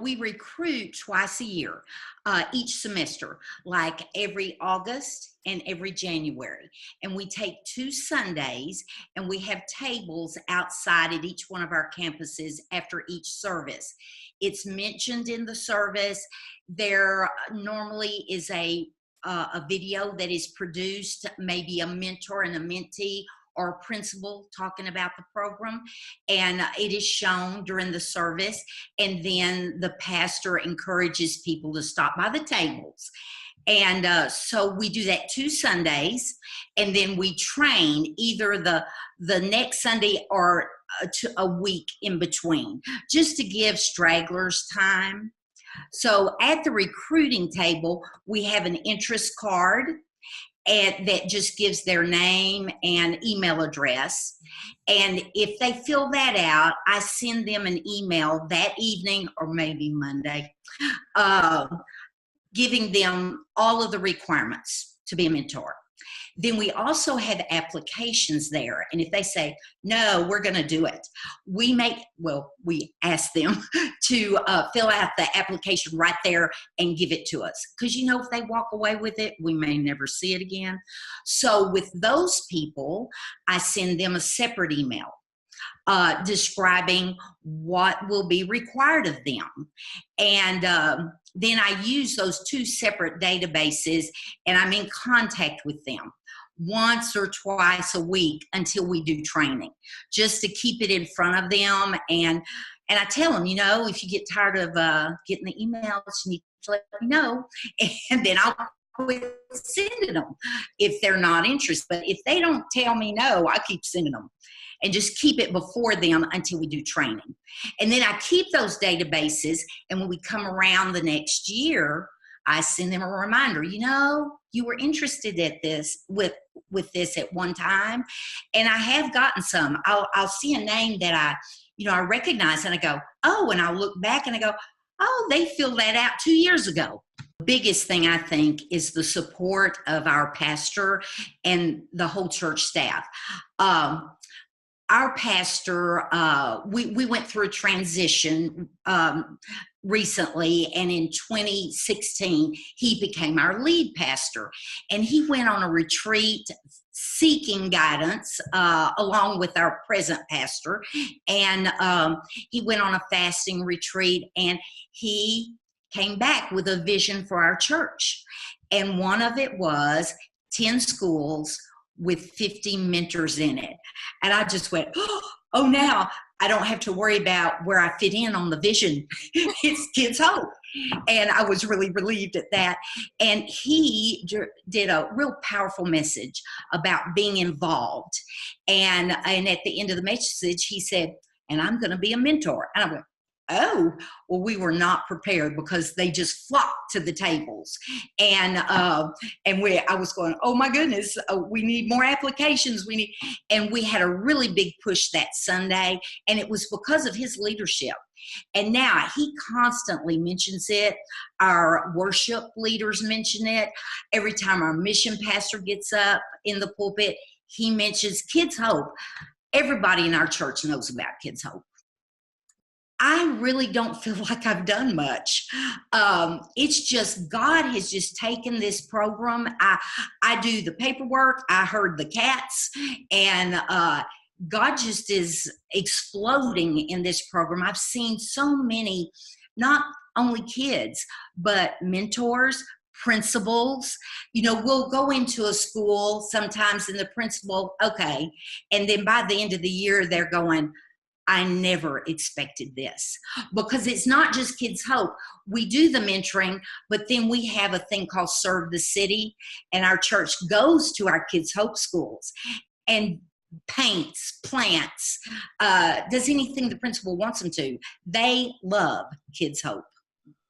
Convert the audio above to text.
We recruit twice a year, each semester, like every August and every January. And we take 2 Sundays and we have tables outside at each one of our campuses after each service. It's mentioned in the service. There normally is a video that is produced, maybe a mentor and a mentee or a principal talking about the program, and it is shown during the service, and then the pastor encourages people to stop by the tables. And so we do that 2 Sundays, and then we train either the next Sunday or a week in between, just to give stragglers time. So at the recruiting table, we have an interest card, and that just gives their name and email address. And if they fill that out, I send them an email that evening or maybe Monday, giving them all of the requirements to be a mentor. Then we also have applications there. And if they say, no, we're going to do it, we ask them to fill out the application right there and give it to us. Because, if they walk away with it, we may never see it again. So with those people, I send them a separate email describing what will be required of them. And then I use those 2 separate databases, and I'm in contact with them once or twice a week until we do training, just to keep it in front of them. And I tell them, if you get tired of getting the emails, you need to let me know, and then I'll quit sending them if they're not interested. But if they don't tell me no, I keep sending them and just keep it before them until we do training. And then I keep those databases, and when we come around the next year, I send them a reminder, you were interested at this with this at one time. And I have gotten some. I'll see a name that I recognize, and I go, oh, and I'll look back and I go, oh, they filled that out 2 years ago. The biggest thing, I think, is the support of our pastor and the whole church staff. Our pastor, we went through a transition recently, and in 2016, he became our lead pastor. And he went on a retreat seeking guidance along with our present pastor. And he went on a fasting retreat, and he came back with a vision for our church. And one of it was 10 schools with 50 mentors in it. And I just went, oh, now I don't have to worry about where I fit in on the vision. It's Kids Hope. And I was really relieved at that. And he did a real powerful message about being involved. And at the end of the message, he said, and I'm going to be a mentor. And I went, oh, well, we were not prepared, because they just flocked to the tables. And I was going, oh my goodness, we need more applications. And we had a really big push that Sunday, and it was because of his leadership. And now he constantly mentions it. Our worship leaders mention it. Every time our mission pastor gets up in the pulpit, he mentions Kids Hope. Everybody in our church knows about Kids Hope. I really don't feel like I've done much. It's just God has just taken this program. I do the paperwork. I herd the cats, and God just is exploding in this program. I've seen so many, not only kids, but mentors, principals. We'll go into a school sometimes, and the principal, okay, and then by the end of the year, they're going, I never expected this. Because it's not just Kids Hope. We do the mentoring, but then we have a thing called Serve the City, and our church goes to our Kids Hope schools and paints, plants, does anything the principal wants them to. They love Kids Hope.